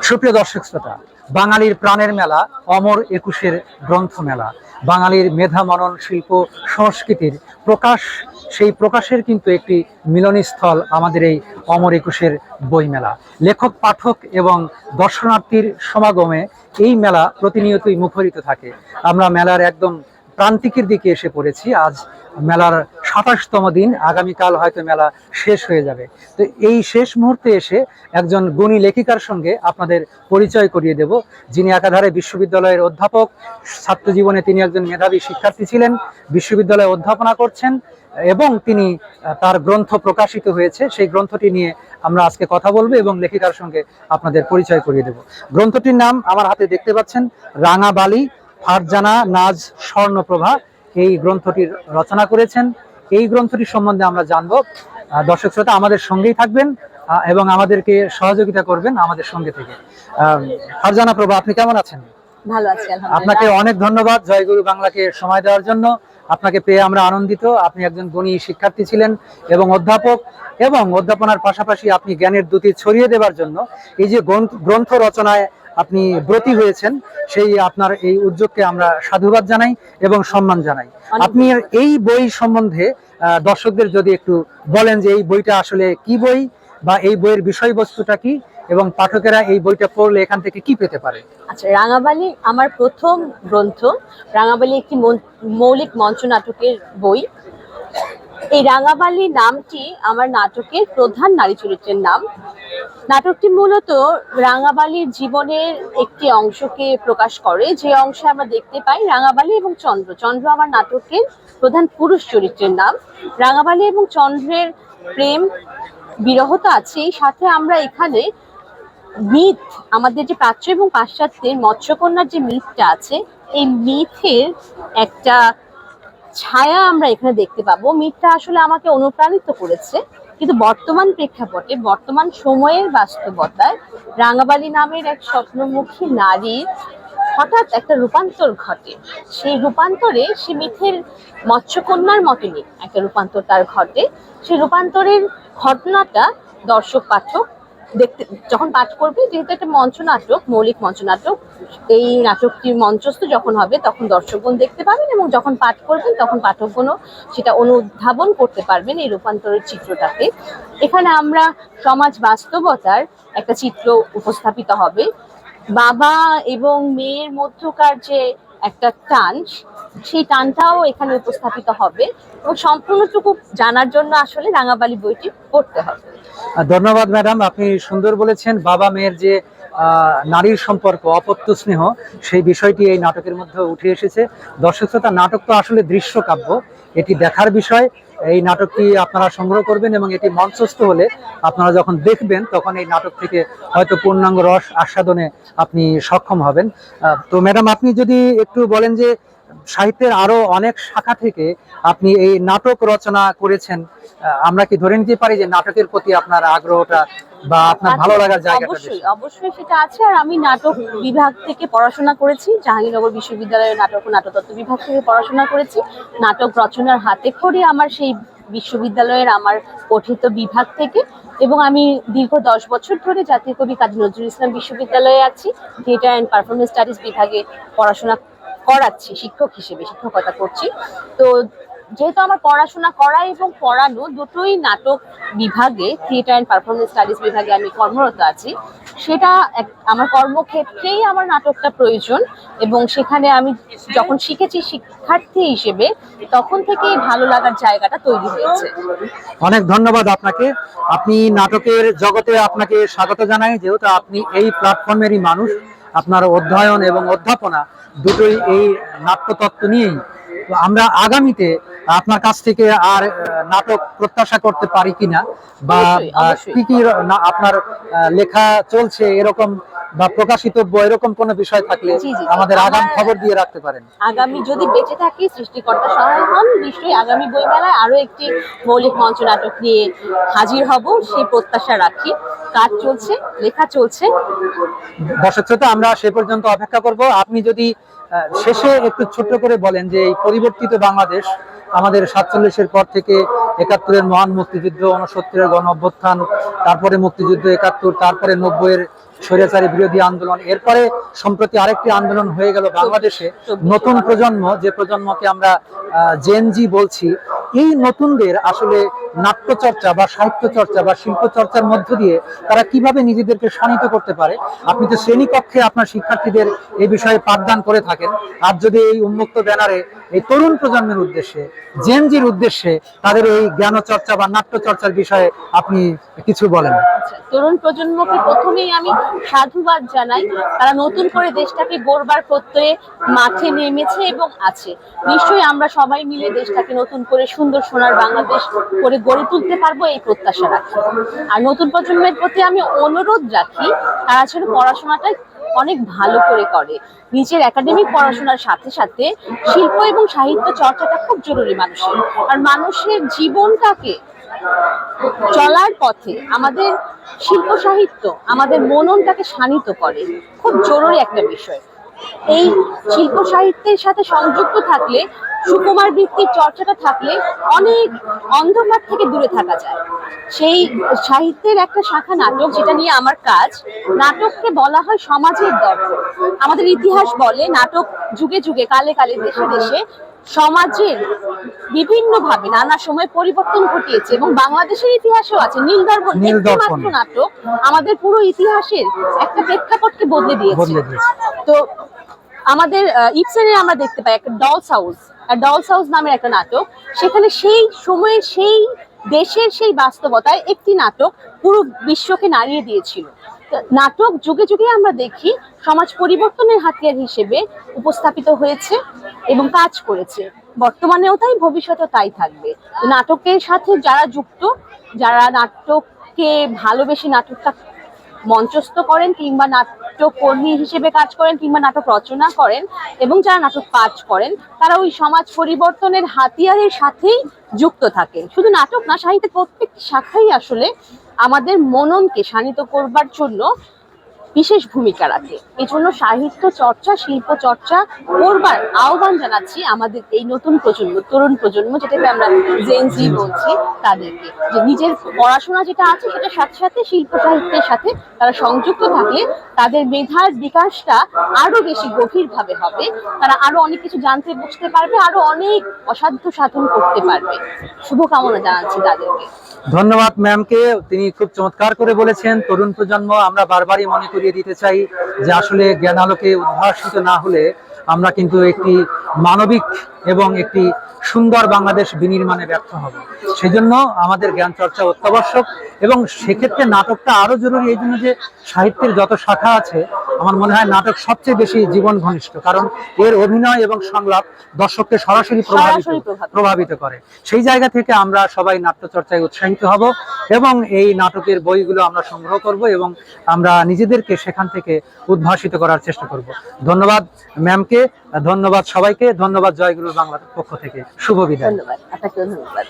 সুপ্রিয় দর্শক শ্রোতা, বাঙালির প্রাণের মেলা অমর একুশের গ্রন্থ মেলা, বাঙালির মেধা মনন শিল্প সংস্কৃতির প্রকাশ, সেই প্রকাশের কিন্তু একটি মিলনস্থল আমাদের এই অমর একুশের বই মেলা। লেখক, পাঠক এবং দর্শনার্থীর সমাগমে এই মেলা প্রতিনিয়তই মুখরিত থাকে। আমরা মেলার একদম প্রান্তিকের দিকে এসে পড়েছি। আজ মেলার ২৭তম দিন, আগামীকাল হয়তো মেলা শেষ হয়ে যাবে। তো এই শেষ মুহূর্তে এসে একজন গুণী লেখিকার সঙ্গে আপনাদের পরিচয় করিয়ে দেব, যিনি একাধারে বিশ্ববিদ্যালয়ের অধ্যাপক, ছাত্র জীবনে তিনি একজন মেধাবী শিক্ষার্থী ছিলেন, বিশ্ববিদ্যালয়ে অধ্যাপনা করছেন এবং তিনি তার গ্রন্থ প্রকাশিত হয়েছে। সেই গ্রন্থটি নিয়ে আমরা আজকে কথা বলবো এবং লেখিকার সঙ্গে আপনাদের পরিচয় করিয়ে দেব। গ্রন্থটির নাম আমার হাতে দেখতে পাচ্ছেন, রাঙাবালি, ফারজানা নাজ স্বর্ণপ্রভা এই গ্রন্থটির রচনা করেছেন। এই গ্রন্থটির সম্বন্ধে আমরা জানবো। দর্শক শ্রোতা আমাদের সঙ্গেই থাকবেন এবং আমাদেরকে সহযোগিতা করবেন আমাদের সঙ্গে থেকে। ফারজানা প্রভা, আপনি কেমন আছেন? ভালো আছি, আলহামদুলিল্লাহ। আপনাকে অনেক ধন্যবাদ জয়গুরু বাংলাকে সময় দেওয়ার জন্য। আপনাকে পেয়ে আমরা আনন্দিত। আপনি একজন গুণী শিক্ষার্থী ছিলেন এবং অধ্যাপক, এবং অধ্যাপনার পাশাপাশি আপনি জ্ঞানের দ্যুতি ছড়িয়ে দেওয়ার জন্য এই যে গ্রন্থ রচনায় আপনি ব্রতী হয়েছেন, সেই আপনার এই উদ্যোগকে আমরা সাধুবাদ জানাই এবং সম্মান জানাই। আপনি এই বই সম্বন্ধে দর্শকদের যদি একটু বলেন যে এই বইটা আসলে কি বই, বা এই বইয়ের বিষয়বস্তুটা কি, এবং পাঠকেরা এই বইটা পড়লে এখান থেকে কি পেতে পারে। আচ্ছা, রাঙাবালি আমার প্রথম গ্রন্থ। রাঙাবালি একটি মৌলিক মঞ্চ নাটকের বই। এই রাঙাবালি নামটি আমার নাটকের প্রধান নারী চরিত্রের নাম। নাটকটি মূলত রাঙাবালির জীবনের একটি অংশকে প্রকাশ করে, যে অংশে আমরা দেখতে পাই রাঙাবালি এবং চন্দ্র। চন্দ্র আমার নাটকের প্রধান পুরুষ চরিত্রের নাম। রাঙাবালি এবং চন্দ্রের প্রেম বিরহ তো আছেই, সাথে আমরা এখানে মিথ, আমাদের যে প্রাচ্য এবং পাশ্চাত্যের মৎস্যকন্যার যে মিথটা আছে, এই মিথের একটা ছায়া আমরা এখানে দেখতে পাবো। মিথটা আসলে আমাকে অনুপ্রাণিত করেছে, কিন্তু বর্তমান প্রেক্ষাপটে, বর্তমান সময়ের বাস্তবতায় রাঙাবালি নামের এক স্বপ্নমুখী নারীর হঠাৎ একটা রূপান্তর ঘটে। সেই রূপান্তরে সে মিথের মৎস্যকন্যার মতনই একটা রূপান্তর তার ঘটে। সেই রূপান্তরের ঘটনাটা দর্শক পাঠক দেখতে যখন পাঠ করবে, যেহেতু একটা মঞ্চ নাটক, মৌলিক মঞ্চ নাটক, এই নাটকটি মঞ্চস্থ যখন হবে তখন দর্শকগণ দেখতে পাবেন, এবং যখন পাঠ করবেন তখন পাঠকগণও সেটা অনুধাবন করতে পারবেন এই রূপান্তরের চিত্রটাকে। এখানে আমরা সমাজ বাস্তবতার একটা চিত্র উপস্থাপিত হবে। বাবা এবং মেয়ের মধ্যকার যে একটা টান, সেই টানটাও এখানে উপস্থাপিত হবে, এবং সম্পূর্ণটুকু জানার জন্য আসলে রাঙাবালি বইটি পড়তে হবে। ধন্যবাদ ম্যাডাম, আপনি সুন্দর বলেছেন। বাবা মেয়ের যে নারীর সম্পর্ক, অপত্য স্নেহ, সেই বিষয়টি এই নাটকের মধ্যে উঠে এসেছে। দর্শক শ্রোতা, নাটক তো আসলে দৃশ্য কাব্য, এটি দেখার বিষয়। এই নাটকটি আপনারা সংগ্রহ করবেন এবং এটি মঞ্চস্থ হলে আপনারা যখন দেখবেন তখন এই নাটক থেকে হয়তো পূর্ণাঙ্গ রস আস্বাদনে আপনি সক্ষম হবেন। তো ম্যাডাম, আপনি যদি একটু বলেন যে সাহিত্যের আরো অনেক শাখা থেকে আপনি এই নাটক রচনা করেছেন, আমরা কি ধরে নিতে পারি যে নাটকের প্রতি আপনার আগ্রহটা বা আপনার ভালো লাগার জায়গাটা? অবশ্যই অবশ্যই সেটা আছে। আর আমি নাটক বিভাগ থেকে পড়াশোনা করেছি, জাহাঙ্গীরনগর বিশ্ববিদ্যালয়ের নাটক ও নাট্যতত্ত্ব বিভাগ থেকে পড়াশোনা করেছি। নাটক রচনার হাতে খড়ি আমার সেই বিশ্ববিদ্যালয়ের আমার পঠিত বিভাগ থেকে, এবং আমি দীর্ঘ 10 বছর ধরে জাতীয় কবি কাজী নজরুল ইসলাম বিশ্ববিদ্যালয়ে আছি, থিয়েটার অ্যান্ড পারফরমেন্স স্টাডিজ বিভাগে পড়াশোনা করাচ্ছি, শিক্ষক হিসেবে শিক্ষকতা করছি। তো যেহেতু আমার পড়াশোনা করা এবং পড়ানো দুটোই নাটক বিভাগে, থিয়েটার অ্যান্ড পারফরমেন্স স্টাডিজ বিভাগে আমি কর্মরত আছি, সেটা আমার কর্মক্ষেত্রেই আমার নাটকটা প্রয়োজন, এবং সেখানে আমি যখন শিখেছি শিক্ষার্থী হিসেবে, তখন থেকেই ভালো লাগার জায়গাটা তৈরি হয়েছে। অনেক ধন্যবাদ আপনাকে। আপনি নাটকের জগতে আপনাকে স্বাগত জানাই, যেহেতু আপনি এই প্ল্যাটফর্মেরই মানুষ। আপনার অধ্যয়ন এবং অধ্যাপনা দুটোই এই নাট্যতত্ত্ব নিয়েই। আমরা আগামীতে আপনার কাছ থেকে আর নাটক প্রত্যাশা করতে পারি কিনা, বা কি কি আপনার লেখা চলছে এরকম, বা প্রকাশিত এরকম কোনো বিষয় থাকলে আমাদের আগামী খবর দিয়ে রাখতে পারেন। আগামী যদি বেঁচে থাকি, সৃষ্টিকর্তা সহায় হন, নিশ্চয়ই আগামী বইমেলায় আরো একটি মৌলিক মঞ্চ নাটক নিয়ে হাজির হব, সেই প্রত্যাশা রাখি। কাজ চলছে, লেখা চলছে। দর্শক শ্রোতা, আমরা সে পর্যন্ত অপেক্ষা করব। আপনি যদি শেষে একটু ছোট্ট করে বলেন যে এই পরিবর্তিত বাংলাদেশ, আমাদের 47-এর পর থেকে 71-এর মহান মুক্তিযুদ্ধ, 69-এর গণ অভ্যুত্থান, তারপরে মুক্তিযুদ্ধ 71, তারপরে 90-এর স্বৈরাচারী বিরোধী আন্দোলন, এরপরে সম্প্রতি আরেকটি আন্দোলন হয়ে গেল বাংলাদেশে। নতুন প্রজন্ম, যে প্রজন্মকে আমরা জেনজি বলছি, এই নতুনদের আসলে নাট্য চর্চা বা সাহিত্য চর্চা বা শিল্প চর্চার মধ্য দিয়ে তারা কিভাবে নিজেদেরকে শানিত করতে পারে। আপনি তো শ্রেণীকক্ষে আপনার শিক্ষার্থীদের এই বিষয়ে পাঠদান করে থাকেন, আর যদি এই উন্মুক্ত ব্যানারে এই তরুণ প্রজন্মের উদ্দেশ্যে, জেনজির উদ্দেশ্যে তাদের এই জ্ঞান চর্চা বা নাট্য চর্চার বিষয়ে আপনি কিছু বলেন। তরুণ প্রজন্মকে প্রথমেই আমি সাধুবাদ জানাই, তারা নতুন করে দেশটাকে গড়বার প্রত্যয়ে মাঠে নেমেছে এবং আছে। নিশ্চয়ই আমরা সবাই মিলে দেশটাকে নতুন করে সুন্দর সোনার বাংলাদেশ করে গড়ে তুলতে পারবো এই প্রত্যাশা রাখি। আর নতুন প্রজন্মের প্রতি আমি অনুরোধ রাখি, তারা যেন পড়াশোনাটা অনেক ভালো করে নিজের একাডেমিক পড়াশোনার সাথে সাথে শিল্প এবং সাহিত্য চর্চাটা খুব জরুরি মানুষের। আর মানুষের জীবনটাকে চলার পথে আমাদের শিল্প সাহিত্য আমাদের মননটাকে শানিত করে, খুব জরুরি একটা বিষয়। এই শিল্প সাহিত্যের সাথে সংযুক্ত থাকলে, সুকুমার বৃত্তির চর্চাটা থাকলে অনেক অন্ধকার থেকে দূরে থাকা যায়। সেই সাহিত্যের একটা শাখা নাটক, যেটা নিয়ে আমার কাজ, নাটককে বলা হয় সমাজের দর্পণ। আমাদের ইতিহাস বলে নাটক যুগে যুগে, কালে কালে, দেশে দেশে সমাজের বিভিন্ন ভাবে নানা সময় পরিবর্তন ঘটিয়েছে, এবং বাংলাদেশের ইতিহাসেও আছে। নীলদর্পণ একমাত্র নাটক আমাদের পুরো ইতিহাসের একটা প্রেক্ষাপটকে বদলে দিয়েছে। তো আমাদের ইবসেনের আমরা দেখতে পাই একটা ডলস হাউস নামের একটা নাটক, সেখানে সেই সময়ে সেই দেশের সেই বাস্তবতায় একটি নাটক পুরো বিশ্বকে নাড়িয়ে দিয়েছিল। নাটক যুগে যুগে আমরা দেখি সমাজ পরিবর্তনের হাতিয়ার হিসেবে উপস্থাপিত হয়েছে এবং কাজ করেছে, বর্তমানেও তাই, ভবিষ্যতেও তাই থাকবে। তো নাটকের সাথে যারা যুক্ত, যারা নাটককে ভালোবেসে নাটকটা মঞ্চস্থ করেন, কিংবা নাট্যকর্মী হিসেবে কাজ করেন, কিংবা নাটক রচনা করেন, এবং যারা নাটক কাজ করেন, তারা ওই সমাজ পরিবর্তনের হাতিয়ারের সাথেই যুক্ত থাকেন। শুধু নাটক না, সাহিত্যের প্রত্যেকটি শাখাই আসলে আমাদের মননকে শানিত করবার জন্য বিশেষ ভূমিকা রাখে। এই জন্য সাহিত্য চর্চা, শিল্প চর্চা করবার আহ্বান জানাচ্ছি আমাদের এই নতুন প্রজন্ম, তরুণ প্রজন্ম, যেটাকে আমরা জেনজি বলছি, তাদেরকে, যে নিজের পড়াশোনা যেটা আছে সেটার সাথে সাথে শিল্প সাহিত্যের সাথে তারা সংযুক্ত থাকলে তাদের মেধার বিকাশটা আরো বেশি গভীরভাবে হবে, তারা আরো অনেক কিছু জানতে বুঝতে পারবে, আরো অনেক অসাধ্য সাধন করতে পারবে। শুভকামনা জানাচ্ছি তাদেরকে। ধন্যবাদ ম্যামকে, তিনি খুব চমৎকার করে বলেছেন। তরুণ প্রজন্ম, আমরা বারবারই মনে করিয়ে দিতে চাই যে আসলে জ্ঞান আলোকে উদ্ভাসিত না হলে আমরা কিন্তু একটি মানবিক এবং একটি সুন্দর বাংলাদেশ বিনির্মাণে ব্যর্থ হব। সেজন্য আমাদের জ্ঞান চর্চা অত্যাবশ্যক, এবং সেক্ষেত্রে নাটকটা আরো জরুরি। এই জন্য যে সাহিত্যের যত শাখা আছে, আমার মনে হয় নাটক সবচেয়ে বেশি জীবন ঘনিষ্ঠ, কারণ এর অভিনয় এবং সংলাপ দর্শককে সরাসরি প্রভাবিত করে। সেই জায়গা থেকে আমরা সবাই নাট্য চর্চায় উৎসাহিত হব, এবং এই নাটকের বইগুলো আমরা সংগ্রহ করব, এবং আমরা নিজেদেরকে সেখান থেকে উদ্ভাসিত করার চেষ্টা করব। ধন্যবাদ ম্যামকে, ধন্যবাদ সবাইকে, ধন্যবাদ জয়গুরু বাংলার পক্ষ থেকে। শুভ বিদায়। ধন্যবাদ, আপনাকে ধন্যবাদ।